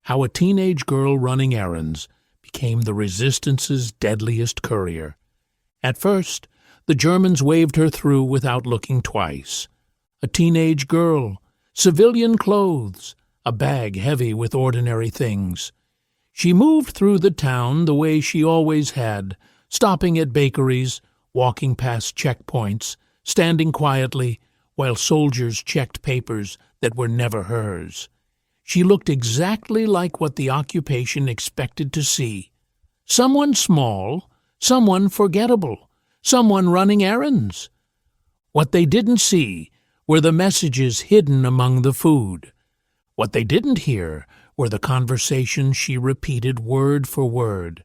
how a teenage girl running errands became the Resistance's deadliest courier. At first, the Germans waved her through without looking twice. A teenage girl, civilian clothes, a bag heavy with ordinary things. She moved through the town the way she always had, stopping at bakeries, walking past checkpoints, standing quietly while soldiers checked papers that were never hers. She looked exactly like what the occupation expected to see. Someone small, someone forgettable, someone running errands. What they didn't see were the messages hidden among the food. What they didn't hear were the conversations she repeated word for word.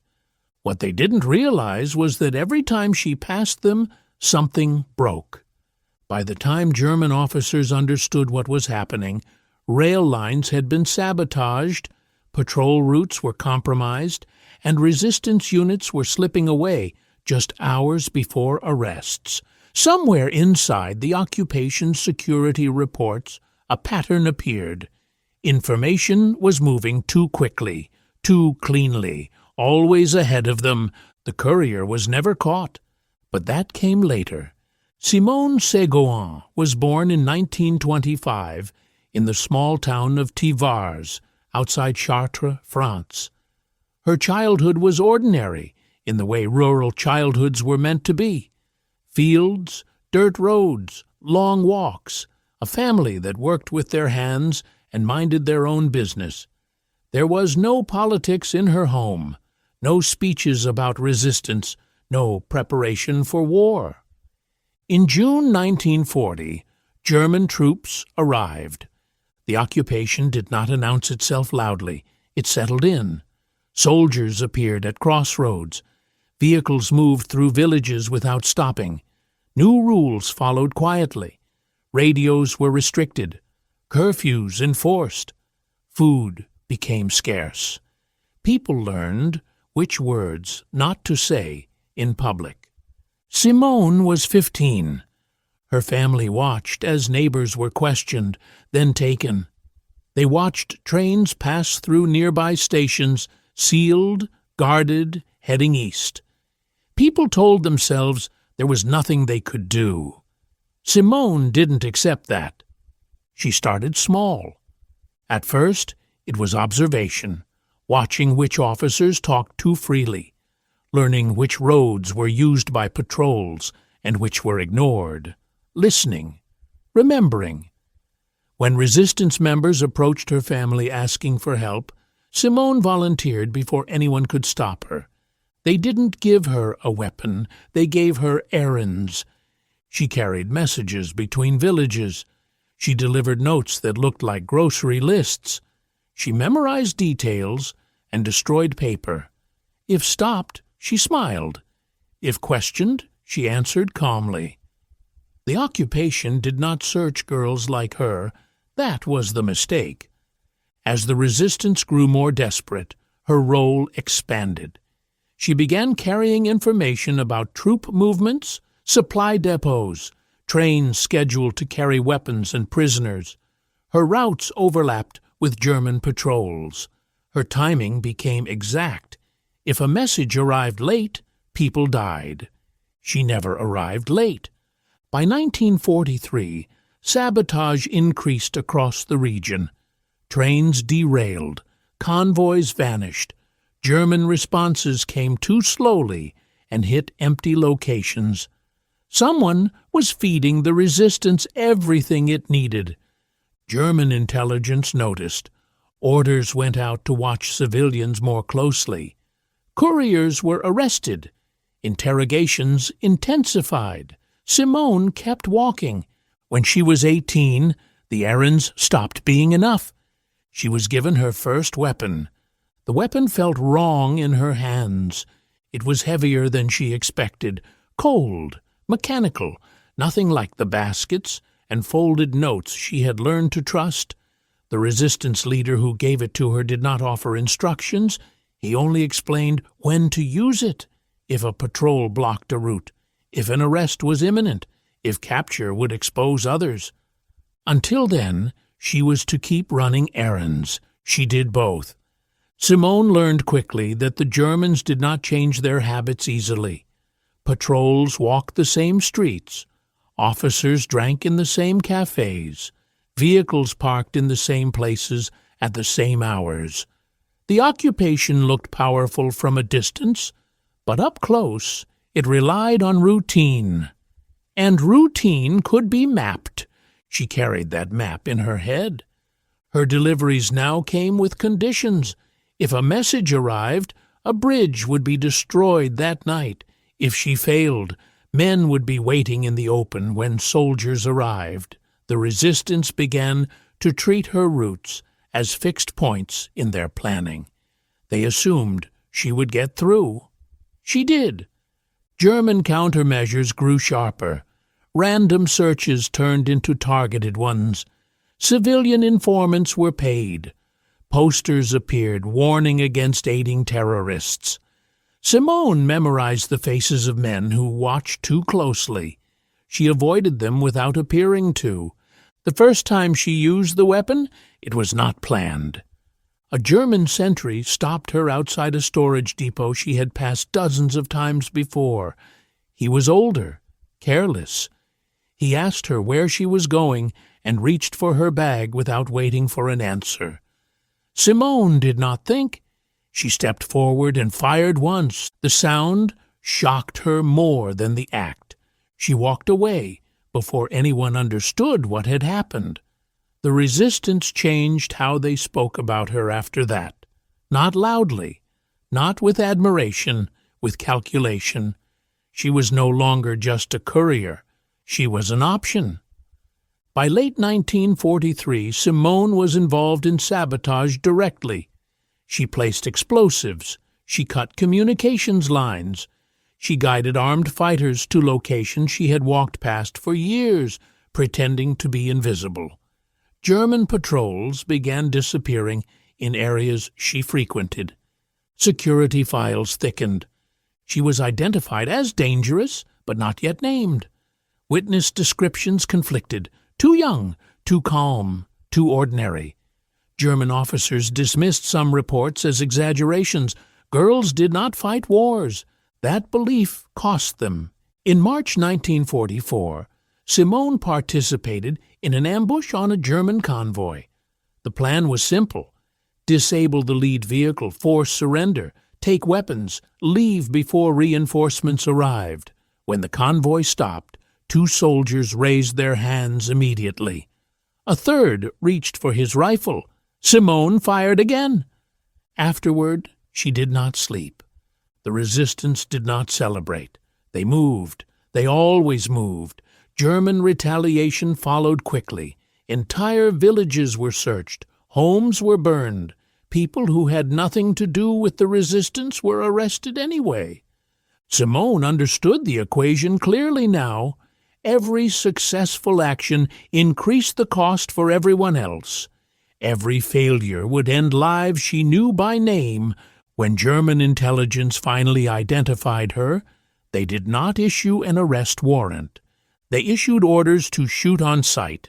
What they didn't realize was that every time she passed them, something broke. By the time German officers understood what was happening, rail lines had been sabotaged, patrol routes were compromised, and resistance units were slipping away just hours before arrests. Somewhere inside the occupation security reports, a pattern appeared. Information was moving too quickly, too cleanly, always ahead of them. The courier was never caught, but that came later. Simone Ségouin was born in 1925 in the small town of Thivars, outside Chartres, France. Her childhood was ordinary, in the way rural childhoods were meant to be. Fields, dirt roads, long walks, a family that worked with their hands and minded their own business. There was no politics in her home, no speeches about resistance, no preparation for war. In June 1940, German troops arrived. The occupation did not announce itself loudly. It settled in. Soldiers appeared at crossroads. Vehicles moved through villages without stopping. New rules followed quietly. Radios were restricted. Curfews enforced. Food became scarce. People learned which words not to say in public. Simone was 15. Her family watched as neighbors were questioned, then taken. They watched trains pass through nearby stations, sealed, guarded, heading east. People told themselves there was nothing they could do. Simone didn't accept that. She started small. At first, it was observation, watching which officers talked too freely, learning which roads were used by patrols and which were ignored, listening, remembering. When resistance members approached her family asking for help, Simone volunteered before anyone could stop her. They didn't give her a weapon, they gave her errands. She carried messages between villages. She delivered notes that looked like grocery lists. She memorized details and destroyed paper. If stopped, she smiled. If questioned, she answered calmly. The occupation did not search girls like her. That was the mistake. As the resistance grew more desperate, her role expanded. She began carrying information about troop movements, supply depots, trains scheduled to carry weapons and prisoners. Her routes overlapped with German patrols. Her timing became exact. If a message arrived late, people died. She never arrived late. By 1943, sabotage increased across the region. Trains derailed, convoys vanished. German responses came too slowly and hit empty locations. Someone was feeding the resistance everything it needed. German intelligence noticed. Orders went out to watch civilians more closely. Couriers were arrested. Interrogations intensified. Simone kept walking. When she was 18, the errands stopped being enough. She was given her first weapon. The weapon felt wrong in her hands. It was heavier than she expected, cold, mechanical, nothing like the baskets and folded notes she had learned to trust. The resistance leader who gave it to her did not offer instructions. He only explained when to use it, if a patrol blocked a route, if an arrest was imminent, if capture would expose others. Until then, she was to keep running errands. She did both. Simone learned quickly that the Germans did not change their habits easily. Patrols walked the same streets. Officers drank in the same cafes. Vehicles parked in the same places at the same hours. The occupation looked powerful from a distance, but up close it relied on routine. And routine could be mapped. She carried that map in her head. Her deliveries now came with conditions. If a message arrived, a bridge would be destroyed that night. If she failed, men would be waiting in the open when soldiers arrived. The resistance began to treat her routes as fixed points in their planning. They assumed she would get through. She did. German countermeasures grew sharper. Random searches turned into targeted ones. Civilian informants were paid. Posters appeared warning against aiding terrorists. Simone memorized the faces of men who watched too closely. She avoided them without appearing to. The first time she used the weapon, it was not planned. A German sentry stopped her outside a storage depot she had passed dozens of times before. He was older, careless. He asked her where she was going and reached for her bag without waiting for an answer. Simone did not think. She stepped forward and fired once. The sound shocked her more than the act. She walked away before anyone understood what had happened. The resistance changed how they spoke about her after that. Not loudly, not with admiration, with calculation. She was no longer just a courier. She was an option. By late 1943, Simone was involved in sabotage directly. She placed explosives. She cut communications lines. She guided armed fighters to locations she had walked past for years, pretending to be invisible. German patrols began disappearing in areas she frequented. Security files thickened. She was identified as dangerous, but not yet named. Witness descriptions conflicted. Too young, too calm, too ordinary. German officers dismissed some reports as exaggerations. Girls did not fight wars. That belief cost them. In March 1944, Simone participated in an ambush on a German convoy. The plan was simple: disable the lead vehicle, force surrender, take weapons, leave before reinforcements arrived. When the convoy stopped, 2 soldiers raised their hands immediately. A third reached for his rifle. Simone fired again. Afterward, she did not sleep. The resistance did not celebrate. They moved. They always moved. German retaliation followed quickly. Entire villages were searched. Homes were burned. People who had nothing to do with the resistance were arrested anyway. Simone understood the equation clearly now. Every successful action increased the cost for everyone else. Every failure would end lives she knew by name. When German intelligence finally identified her, they did not issue an arrest warrant. They issued orders to shoot on sight.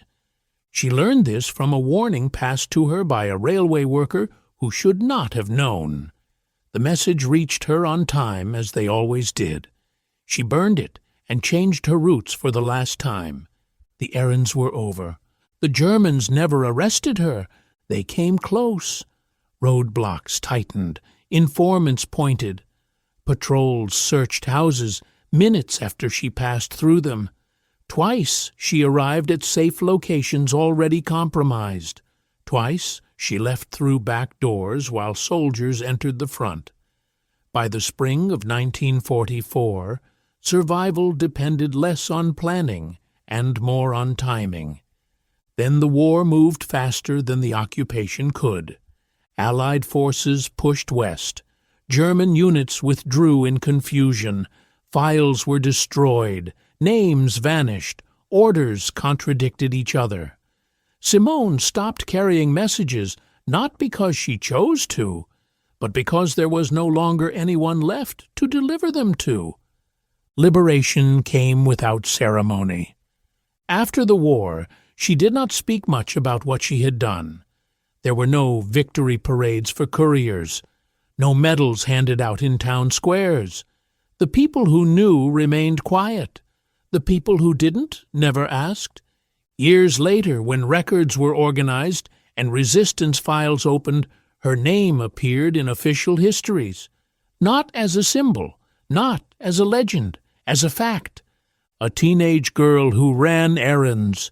She learned this from a warning passed to her by a railway worker who should not have known. The message reached her on time, as they always did. She burned it and changed her routes for the last time. The errands were over. The Germans never arrested her. They came close. Roadblocks tightened. Informants pointed. Patrols searched houses minutes after she passed through them. Twice she arrived at safe locations already compromised. Twice she left through back doors while soldiers entered the front. By the spring of 1944, survival depended less on planning and more on timing. Then the war moved faster than the occupation could. Allied forces pushed west. German units withdrew in confusion. Files were destroyed. Names vanished. Orders contradicted each other. Simone stopped carrying messages, not because she chose to, but because there was no longer anyone left to deliver them to. Liberation came without ceremony. After the war, she did not speak much about what she had done. There were no victory parades for couriers, no medals handed out in town squares. The people who knew remained quiet. The people who didn't never asked. Years later, when records were organized and resistance files opened, her name appeared in official histories. Not as a symbol, not as a legend, as a fact. A teenage girl who ran errands.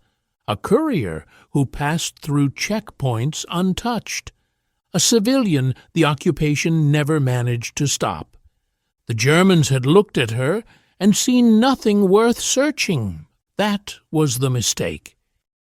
A courier who passed through checkpoints untouched. A civilian the occupation never managed to stop. The Germans had looked at her and seen nothing worth searching. That was the mistake.